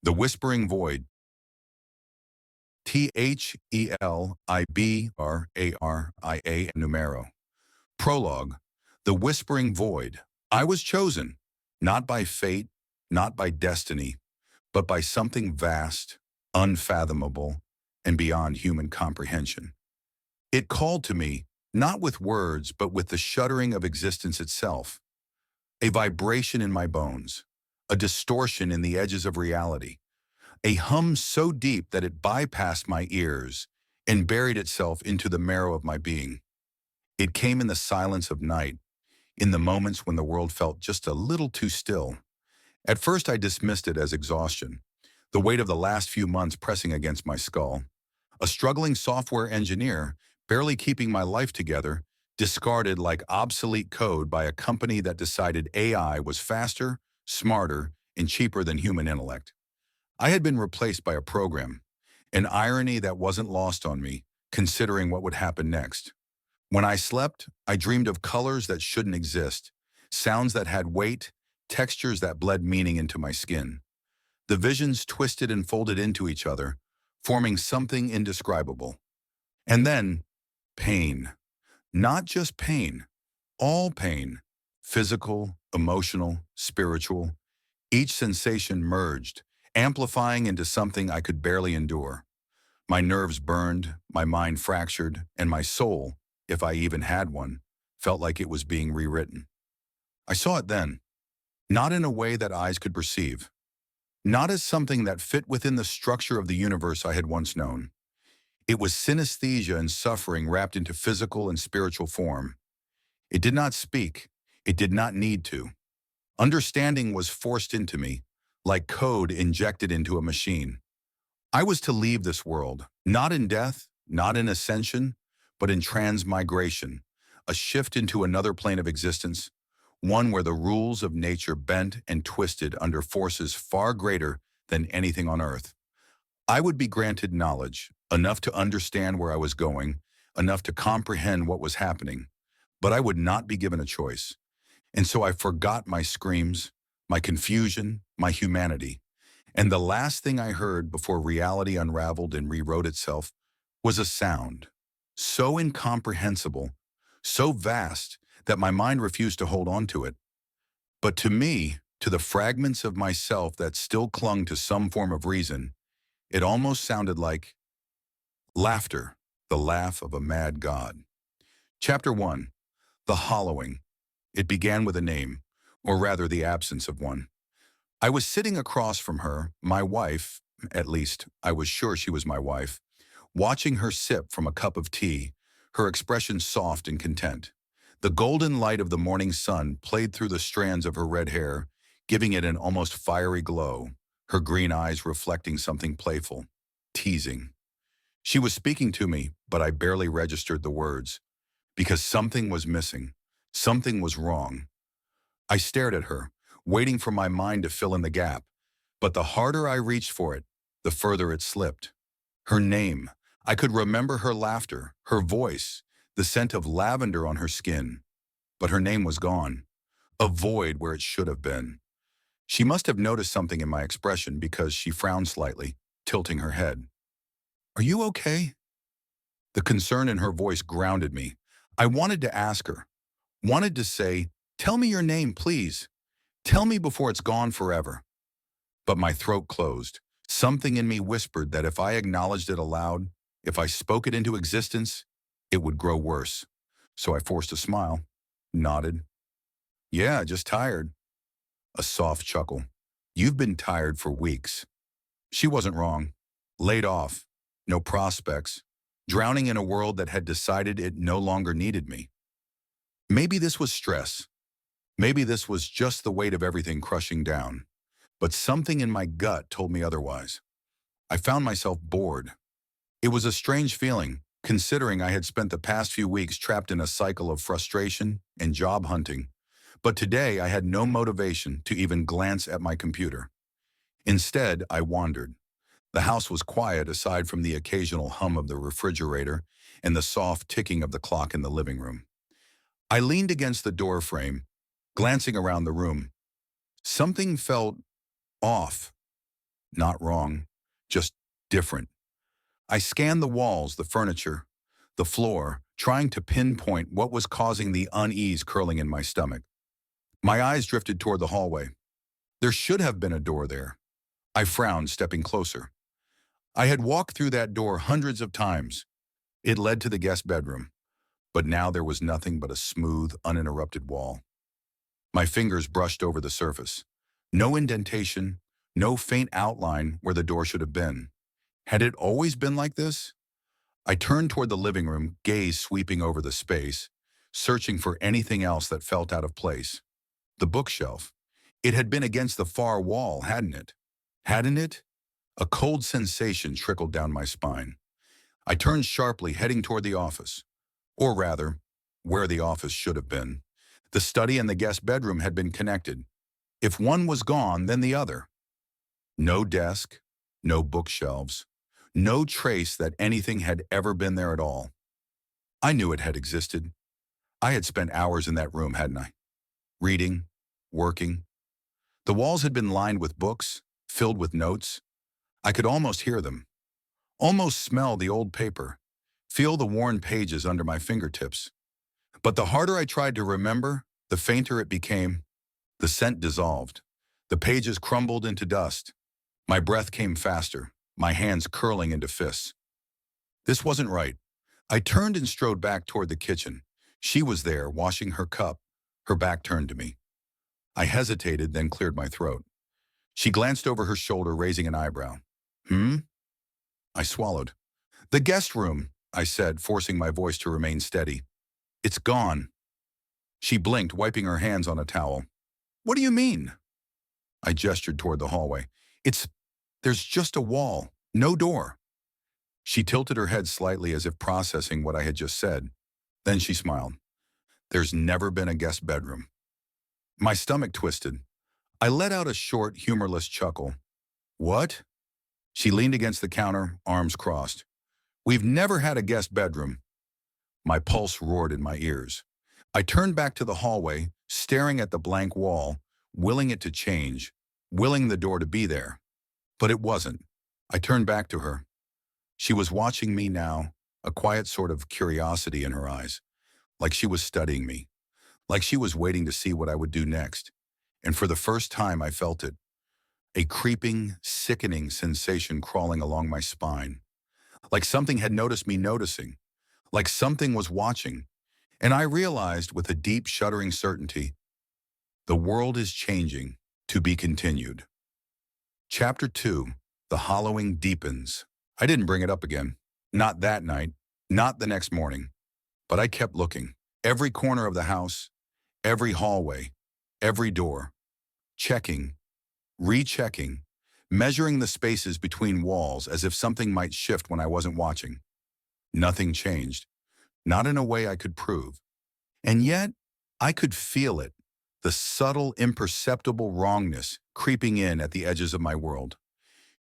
The Whispering Void, Thelibraria numero. Prologue, The Whispering Void. I was chosen, not by fate, not by destiny, but by something vast, unfathomable, and beyond human comprehension. It called to me, not with words, but with the shuddering of existence itself, a vibration in my bones, a distortion in the edges of reality, a hum so deep that it bypassed my ears and buried itself into the marrow of my being. It came in the silence of night, in the moments when the world felt just a little too still. At first I dismissed it as exhaustion, the weight of the last few months pressing against my skull. A struggling software engineer, barely keeping my life together, discarded like obsolete code by a company that decided AI was faster, smarter, and cheaper than human intellect. I had been replaced by a program, an irony that wasn't lost on me, considering what would happen next. When I slept, I dreamed of colors that shouldn't exist, sounds that had weight, textures that bled meaning into my skin. The visions twisted and folded into each other, forming something indescribable. And then, pain. Not just pain, all pain. Physical, emotional, spiritual. Each sensation merged, amplifying into something I could barely endure. My nerves burned, my mind fractured, and my soul, if I even had one, felt like it was being rewritten. I saw it then, not in a way that eyes could perceive, not as something that fit within the structure of the universe I had once known. It was synesthesia and suffering wrapped into physical and spiritual form. It did not speak. It did not need to. Understanding was forced into me, like code injected into a machine. I was to leave this world, not in death, not in ascension, but in transmigration, a shift into another plane of existence, one where the rules of nature bent and twisted under forces far greater than anything on earth. I would be granted knowledge, enough to understand where I was going, enough to comprehend what was happening, but I would not be given a choice. And so I forgot my screams, my confusion, my humanity. And the last thing I heard before reality unraveled and rewrote itself was a sound, so incomprehensible, so vast that my mind refused to hold on to it. But to me, to the fragments of myself that still clung to some form of reason, it almost sounded like laughter, the laugh of a mad god. Chapter 1. The Hollowing. It began with a name, or rather the absence of one. I was sitting across from her, my wife, at least I was sure she was my wife, watching her sip from a cup of tea, her expression soft and content. The golden light of the morning sun played through the strands of her red hair, giving it an almost fiery glow, her green eyes reflecting something playful, teasing. She was speaking to me, but I barely registered the words, because something was missing, something was wrong. I stared at her, waiting for my mind to fill in the gap, but the harder I reached for it, the further it slipped. Her name. I could remember her laughter, her voice, the scent of lavender on her skin. But her name was gone, a void where it should have been. She must have noticed something in my expression because she frowned slightly, tilting her head. "Are you okay?" The concern in her voice grounded me. I wanted to ask her, wanted to say, "Tell me your name, please. Tell me before it's gone forever." But my throat closed. Something in me whispered that if I acknowledged it aloud, if I spoke it into existence, it would grow worse. So I forced a smile, nodded. "Yeah, just tired." A soft chuckle. "You've been tired for weeks." She wasn't wrong. Laid off, no prospects, drowning in a world that had decided it no longer needed me. Maybe this was stress. Maybe this was just the weight of everything crushing down. But something in my gut told me otherwise. I found myself bored. It was a strange feeling, considering I had spent the past few weeks trapped in a cycle of frustration and job hunting. But today I had no motivation to even glance at my computer. Instead, I wandered. The house was quiet aside from the occasional hum of the refrigerator and the soft ticking of the clock in the living room. I leaned against the door frame, glancing around the room. Something felt off. Not wrong, just different. I scanned the walls, the furniture, the floor, trying to pinpoint what was causing the unease curling in my stomach. My eyes drifted toward the hallway. There should have been a door there. I frowned, stepping closer. I had walked through that door hundreds of times. It led to the guest bedroom, but now there was nothing but a smooth, uninterrupted wall. My fingers brushed over the surface. No indentation, no faint outline where the door should have been. Had it always been like this? I turned toward the living room, gaze sweeping over the space, searching for anything else that felt out of place. The bookshelf. It had been against the far wall, hadn't it? Hadn't it? A cold sensation trickled down my spine. I turned sharply, heading toward the office. Or rather, where the office should have been. The study and the guest bedroom had been connected. If one was gone, then the other. No desk, no bookshelves, no trace that anything had ever been there at all. I knew it had existed. I had spent hours in that room, hadn't I? Reading, working. The walls had been lined with books, filled with notes. I could almost hear them, almost smell the old paper, feel the worn pages under my fingertips. But the harder I tried to remember, the fainter it became. The scent dissolved. The pages crumbled into dust. My breath came faster, my hands curling into fists. This wasn't right. I turned and strode back toward the kitchen. She was there, washing her cup, her back turned to me. I hesitated, then cleared my throat. She glanced over her shoulder, raising an eyebrow. I swallowed. The guest room, I said, forcing my voice to remain steady. It's gone. She blinked, wiping her hands on a towel. What do you mean? I gestured toward the hallway. There's just a wall, no door. She tilted her head slightly as if processing what I had just said. Then she smiled. There's never been a guest bedroom. My stomach twisted. I let out a short, humorless chuckle. What? She leaned against the counter, arms crossed. We've never had a guest bedroom. My pulse roared in my ears. I turned back to the hallway, staring at the blank wall, willing it to change, willing the door to be there. But it wasn't. I turned back to her. She was watching me now, a quiet sort of curiosity in her eyes, like she was studying me, like she was waiting to see what I would do next. And for the first time, I felt it. A creeping, sickening sensation crawling along my spine. Like something had noticed me noticing. Like something was watching. And I realized with a deep, shuddering certainty, the world is changing, to be continued. Chapter 2, The Hollowing Deepens. I didn't bring it up again. Not that night, not the next morning. But I kept looking. Every corner of the house, every hallway, every door. Checking, rechecking, measuring the spaces between walls as if something might shift when I wasn't watching. Nothing changed. Not in a way I could prove. And yet, I could feel it. The subtle, imperceptible wrongness creeping in at the edges of my world.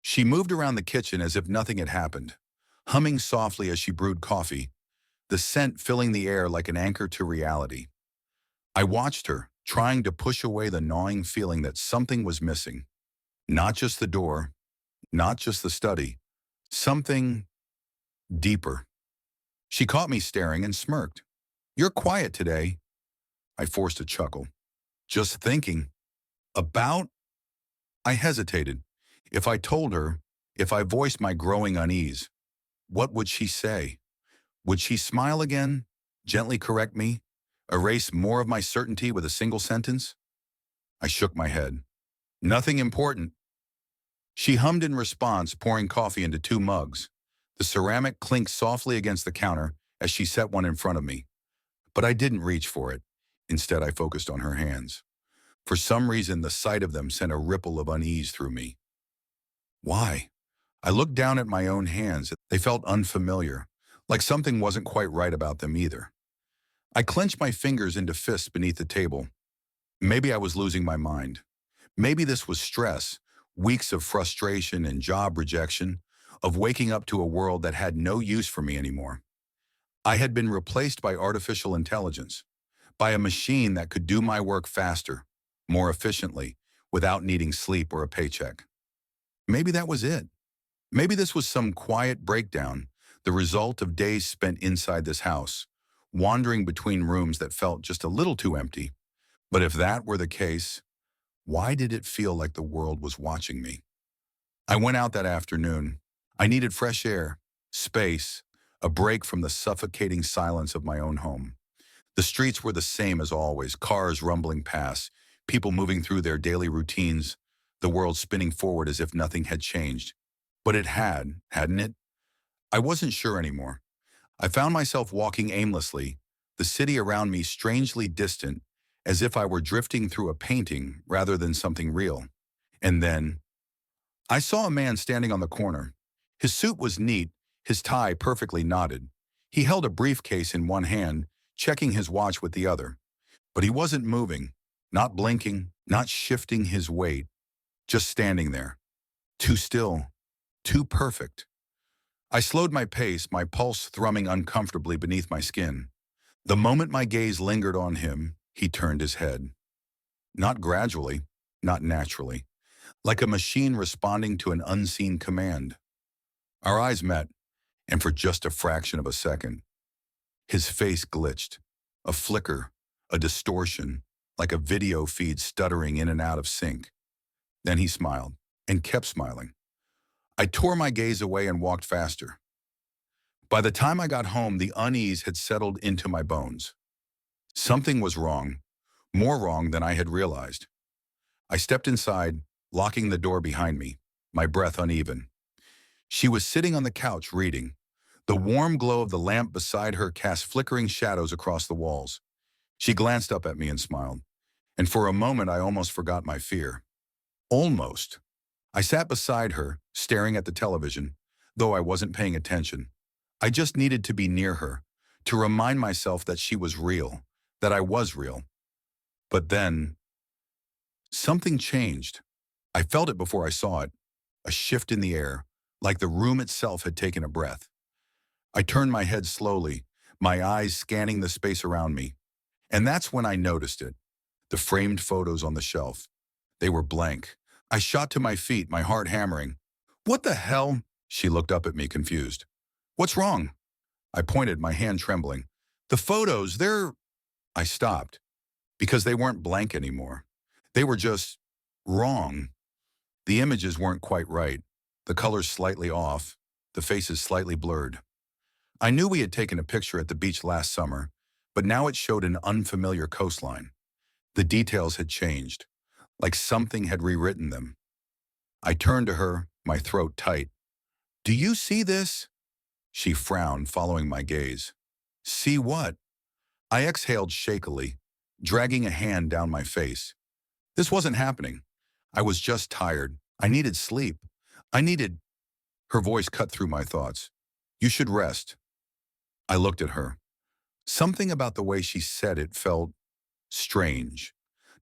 She moved around the kitchen as if nothing had happened, humming softly as she brewed coffee, the scent filling the air like an anchor to reality. I watched her, trying to push away the gnawing feeling that something was missing. Not just the door, not just the study, something deeper. She caught me staring and smirked. You're quiet today. I forced a chuckle. Just thinking. About? I hesitated. If I told her, if I voiced my growing unease, what would she say? Would she smile again, gently correct me, erase more of my certainty with a single sentence? I shook my head. Nothing important. She hummed in response, pouring coffee into 2 mugs. The ceramic clinked softly against the counter as she set one in front of me. But I didn't reach for it. Instead, I focused on her hands. For some reason, the sight of them sent a ripple of unease through me. Why? I looked down at my own hands. They felt unfamiliar, like something wasn't quite right about them either. I clenched my fingers into fists beneath the table. Maybe I was losing my mind. Maybe this was stress, weeks of frustration and job rejection, of waking up to a world that had no use for me anymore. I had been replaced by artificial intelligence, by a machine that could do my work faster, more efficiently, without needing sleep or a paycheck. Maybe that was it. Maybe this was some quiet breakdown, the result of days spent inside this house, wandering between rooms that felt just a little too empty. But if that were the case, why did it feel like the world was watching me? I went out that afternoon. I needed fresh air, space, a break from the suffocating silence of my own home. The streets were the same as always, cars rumbling past, people moving through their daily routines, the world spinning forward as if nothing had changed. But it had, hadn't it? I wasn't sure anymore. I found myself walking aimlessly, the city around me strangely distant, as if I were drifting through a painting rather than something real. And then, I saw a man standing on the corner. His suit was neat, his tie perfectly knotted. He held a briefcase in one hand, checking his watch with the other. But he wasn't moving, not blinking, not shifting his weight, just standing there. Too still, too perfect. I slowed my pace, my pulse thrumming uncomfortably beneath my skin. The moment my gaze lingered on him, he turned his head. Not gradually, not naturally, like a machine responding to an unseen command. Our eyes met, and for just a fraction of a second, his face glitched, a flicker, a distortion, like a video feed stuttering in and out of sync. Then he smiled, and kept smiling. I tore my gaze away and walked faster. By the time I got home, the unease had settled into my bones. Something was wrong, more wrong than I had realized. I stepped inside, locking the door behind me, my breath uneven. She was sitting on the couch reading. The warm glow of the lamp beside her cast flickering shadows across the walls. She glanced up at me and smiled, and for a moment I almost forgot my fear. Almost. I sat beside her, staring at the television, though I wasn't paying attention. I just needed to be near her, to remind myself that she was real, that I was real. But then, something changed. I felt it before I saw it, a shift in the air, like the room itself had taken a breath. I turned my head slowly, my eyes scanning the space around me. And that's when I noticed it, the framed photos on the shelf. They were blank. I shot to my feet, my heart hammering. "What the hell?" She looked up at me, confused. "What's wrong?" I pointed, my hand trembling. "The photos, they're—" I stopped, because they weren't blank anymore. They were just wrong. The images weren't quite right, the colors slightly off, the faces slightly blurred. I knew we had taken a picture at the beach last summer, but now it showed an unfamiliar coastline. The details had changed, like something had rewritten them. I turned to her, my throat tight. "Do you see this?" She frowned, following my gaze. "See what?" I exhaled shakily, dragging a hand down my face. This wasn't happening. I was just tired. I needed sleep. I needed... Her voice cut through my thoughts. "You should rest." I looked at her. Something about the way she said it felt strange.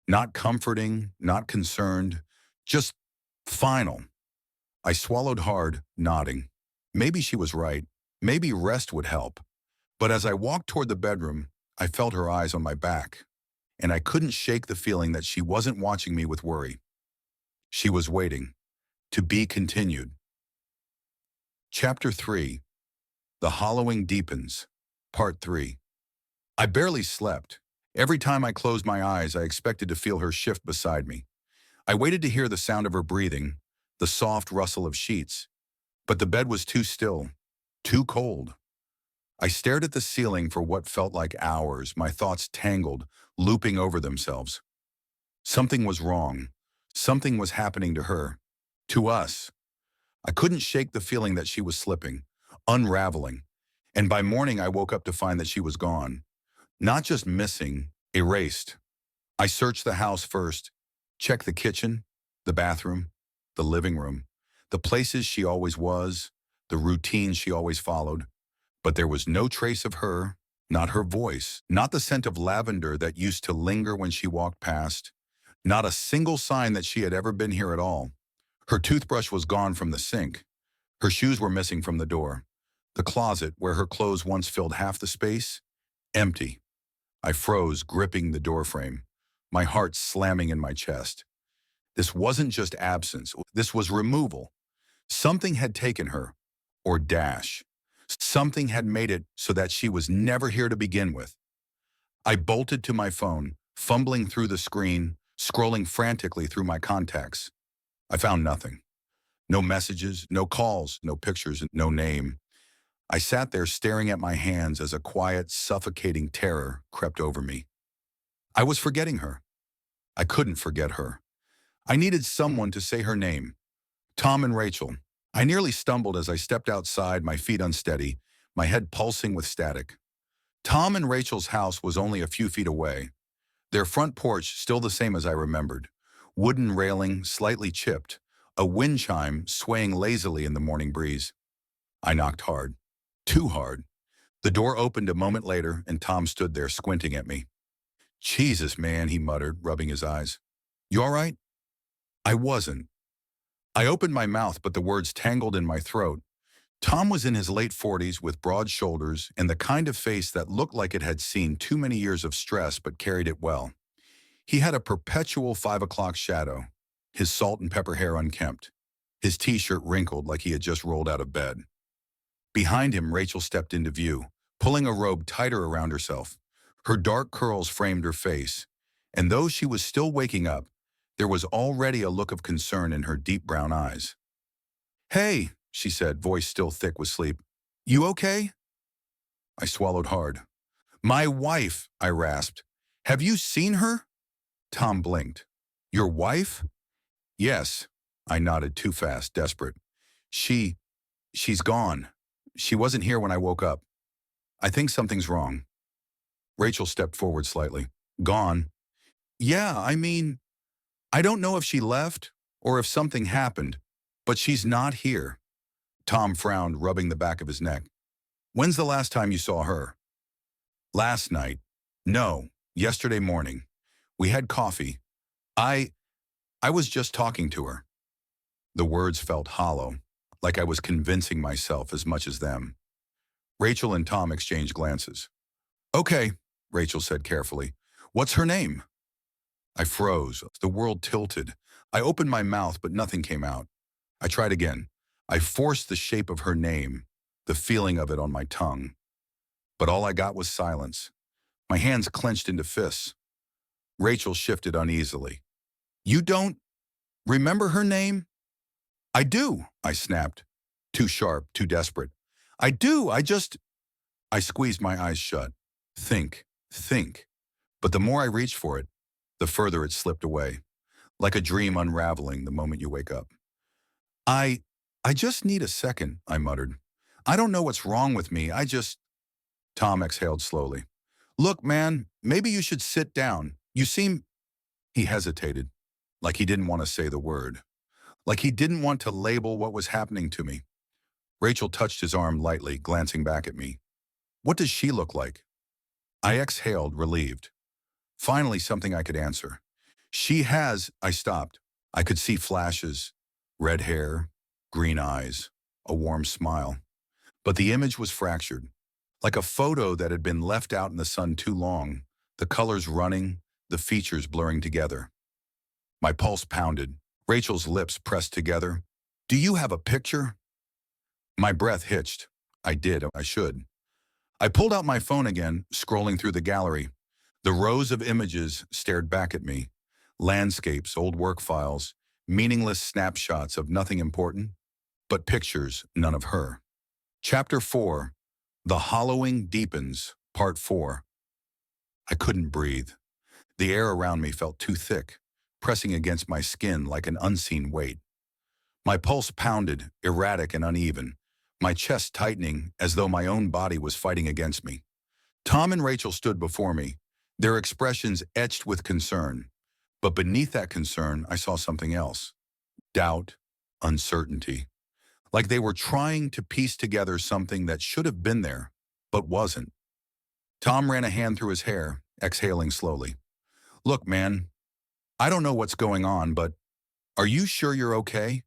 Not comforting, not concerned, just final. I swallowed hard, nodding. Maybe she was right. Maybe rest would help. But as I walked toward the bedroom, I felt her eyes on my back, and I couldn't shake the feeling that she wasn't watching me with worry. She was waiting. To be continued. Chapter 3. The Hollowing Deepens. Part 3. I barely slept. Every time I closed my eyes, I expected to feel her shift beside me. I waited to hear the sound of her breathing, the soft rustle of sheets. But the bed was too still, too cold. I stared at the ceiling for what felt like hours, my thoughts tangled, looping over themselves. Something was wrong. Something was happening to her. To us. I couldn't shake the feeling that she was slipping, unraveling. And by morning I woke up to find that she was gone. Not just missing, erased. I searched the house first, checked the kitchen, the bathroom, the living room, the places she always was, the routines she always followed. But there was no trace of her, not her voice, not the scent of lavender that used to linger when she walked past, not a single sign that she had ever been here at all. Her toothbrush was gone from the sink. Her shoes were missing from the door. The closet, where her clothes once filled half the space, empty. I froze, gripping the doorframe, my heart slamming in my chest. This wasn't just absence. This was removal. Something had taken her, or dash. Something had made it so that she was never here to begin with. I bolted to my phone, fumbling through the screen, scrolling frantically through my contacts. I found nothing. No messages, no calls, no pictures, no name. I sat there staring at my hands as a quiet, suffocating terror crept over me. I was forgetting her. I couldn't forget her. I needed someone to say her name. Tom and Rachel. I nearly stumbled as I stepped outside, my feet unsteady, my head pulsing with static. Tom and Rachel's house was only a few feet away. Their front porch still the same as I remembered. Wooden railing, slightly chipped. A wind chime swaying lazily in the morning breeze. I knocked hard. Too hard. The door opened a moment later, and Tom stood there squinting at me. "Jesus, man," he muttered, rubbing his eyes. "You all right?" I wasn't. I opened my mouth, but the words tangled in my throat. Tom was in his late 40s with broad shoulders and the kind of face that looked like it had seen too many years of stress but carried it well. He had a perpetual 5 o'clock shadow, his salt and pepper hair unkempt, his t-shirt wrinkled like he had just rolled out of bed. Behind him, Rachel stepped into view, pulling a robe tighter around herself. Her dark curls framed her face, and though she was still waking up, there was already a look of concern in her deep brown eyes. "Hey," she said, voice still thick with sleep. "You okay?" I swallowed hard. "My wife," I rasped. "Have you seen her?" Tom blinked. "Your wife?" "Yes." I nodded too fast, desperate. She's gone. She wasn't here when I woke up. I think something's wrong." Rachel stepped forward slightly. "Gone?" "Yeah, I mean, I don't know if she left or if something happened, but she's not here." Tom frowned, rubbing the back of his neck. "When's the last time you saw her?" "Last night." "No, yesterday morning. We had coffee. I was just talking to her." The words felt hollow, like I was convincing myself as much as them. Rachel and Tom exchanged glances. "Okay," Rachel said carefully. "What's her name?" I froze. The world tilted. I opened my mouth, but nothing came out. I tried again. I forced the shape of her name, the feeling of it on my tongue. But all I got was silence. My hands clenched into fists. Rachel shifted uneasily. "You don't remember her name?" "I do," I snapped. Too sharp, too desperate. "I do, I squeezed my eyes shut. Think. But the more I reached for it, the further it slipped away, like a dream unraveling the moment you wake up. I just need a second," I muttered. "I don't know what's wrong with me, Tom exhaled slowly. "Look, man, maybe you should sit down. You seem—" He hesitated, like he didn't want to say the word, like he didn't want to label what was happening to me. Rachel touched his arm lightly, glancing back at me. "What does she look like?" I exhaled, relieved. Finally, something I could answer. I stopped. I could see flashes, red hair, green eyes, a warm smile. But the image was fractured, like a photo that had been left out in the sun too long, the colors running, the features blurring together. My pulse pounded. Rachel's lips pressed together. "Do you have a picture?" My breath hitched. I did. I should. I pulled out my phone again, scrolling through the gallery. The rows of images stared back at me. Landscapes, old work files, meaningless snapshots of nothing important, but pictures, none of her. Chapter 4, The Hollowing Deepens, Part 4. I couldn't breathe. The air around me felt too thick, pressing against my skin like an unseen weight. My pulse pounded, erratic and uneven, my chest tightening as though my own body was fighting against me. Tom and Rachel stood before me, their expressions etched with concern. But beneath that concern, I saw something else. Doubt, uncertainty. Like they were trying to piece together something that should have been there, but wasn't. Tom ran a hand through his hair, exhaling slowly. "Look, man, I don't know what's going on, but are you sure you're okay?"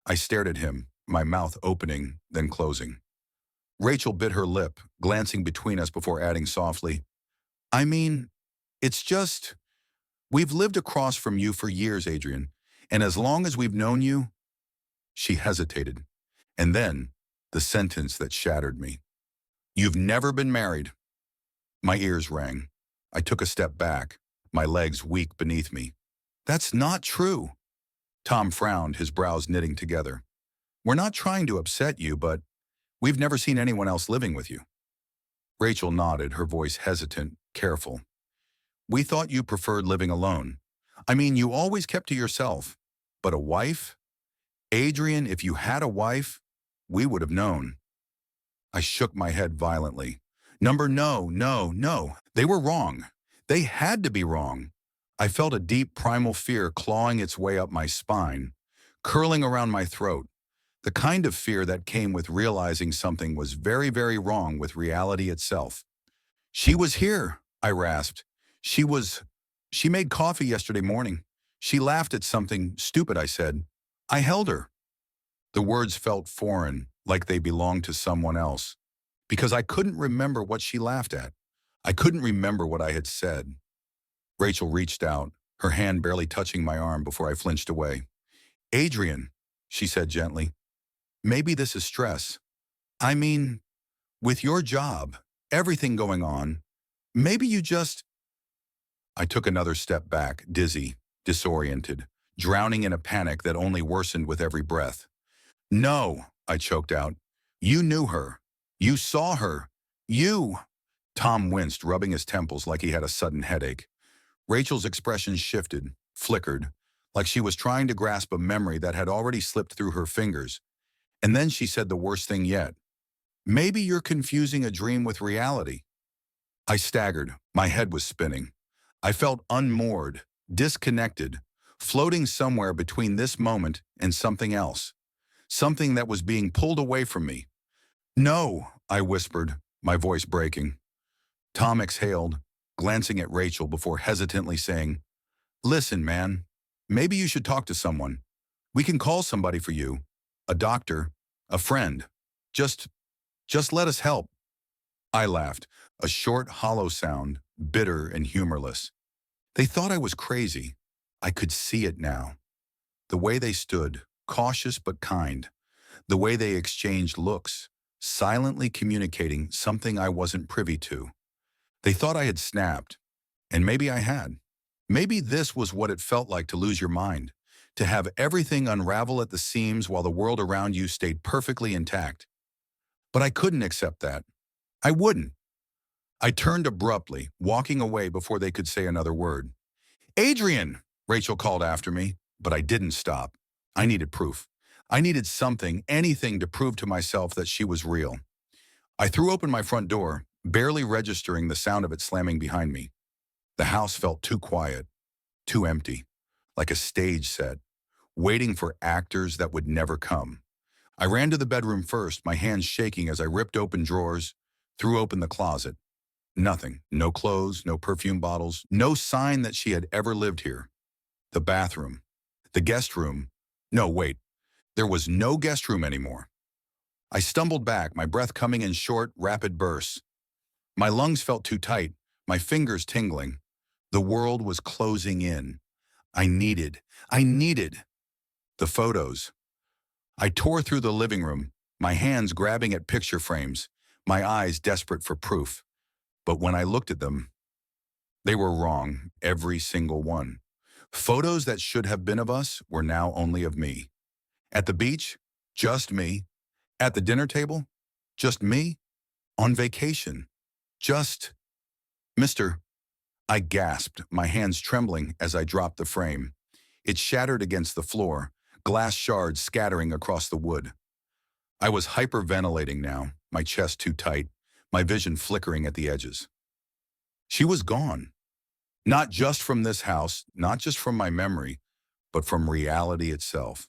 I stared at him, my mouth opening, then closing. Rachel bit her lip, glancing between us before adding softly, "I mean, it's just, we've lived across from you for years, Adrian. And as long as we've known you, she hesitated. And then, the sentence that shattered me. You've never been married. My ears rang. I took a step back, my legs weak beneath me. That's not true. Tom frowned, his brows knitting together. We're not trying to upset you, but we've never seen anyone else living with you. Rachel nodded, her voice hesitant, careful. We thought you preferred living alone. I mean, you always kept to yourself. But a wife? Adrian, if you had a wife, we would have known. I shook my head violently. No. They were wrong. They had to be wrong. I felt a deep primal fear clawing its way up my spine, curling around my throat. The kind of fear that came with realizing something was very, very wrong with reality itself. She was here, I rasped. She made coffee yesterday morning. She laughed at something stupid I said. I held her. The words felt foreign, like they belonged to someone else, because I couldn't remember what she laughed at. I couldn't remember what I had said. Rachel reached out, her hand barely touching my arm before I flinched away. Adrian, she said gently, maybe this is stress. I mean, with your job, everything going on, maybe you just... I took another step back, dizzy, disoriented, drowning in a panic that only worsened with every breath. No, I choked out. You knew her. You saw her. You... Tom winced, rubbing his temples like he had a sudden headache. Rachel's expression shifted, flickered, like she was trying to grasp a memory that had already slipped through her fingers. And then she said the worst thing yet. Maybe you're confusing a dream with reality. I staggered. My head was spinning. I felt unmoored, disconnected, floating somewhere between this moment and something else. Something that was being pulled away from me. No, I whispered, my voice breaking. Tom exhaled, glancing at Rachel before hesitantly saying, Listen, man, maybe you should talk to someone. We can call somebody for you. A doctor, a friend. Just let us help. I laughed, a short, hollow sound, bitter and humorless. They thought I was crazy. I could see it now. The way they stood, cautious but kind. The way they exchanged looks, silently communicating something I wasn't privy to. They thought I had snapped, and maybe I had. Maybe this was what it felt like to lose your mind, to have everything unravel at the seams while the world around you stayed perfectly intact. But I couldn't accept that. I wouldn't. I turned abruptly, walking away before they could say another word. Adrian, Rachel called after me, but I didn't stop. I needed proof. I needed something, anything to prove to myself that she was real. I threw open my front door, barely registering the sound of it slamming behind me. The house felt too quiet, too empty, like a stage set, waiting for actors that would never come. I ran to the bedroom first, my hands shaking as I ripped open drawers, threw open the closet. Nothing, no clothes, no perfume bottles, no sign that she had ever lived here. The bathroom, the guest room. No, wait, there was no guest room anymore. I stumbled back, my breath coming in short, rapid bursts. My lungs felt too tight, my fingers tingling. The world was closing in. I needed the photos. I tore through the living room, my hands grabbing at picture frames, my eyes desperate for proof. But when I looked at them, they were wrong, every single one. Photos that should have been of us were now only of me. At the beach, just me. At the dinner table, just me. On vacation, just... Mr. I gasped, my hands trembling as I dropped the frame. It shattered against the floor, glass shards scattering across the wood. I was hyperventilating now, my chest too tight, my vision flickering at the edges. She was gone. Not just from this house, not just from my memory, but from reality itself.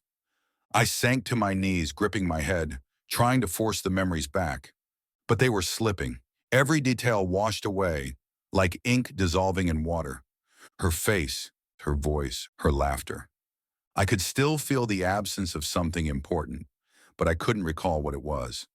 I sank to my knees, gripping my head, trying to force the memories back. But they were slipping, every detail washed away, like ink dissolving in water. Her face, her voice, her laughter. I could still feel the absence of something important, but I couldn't recall what it was.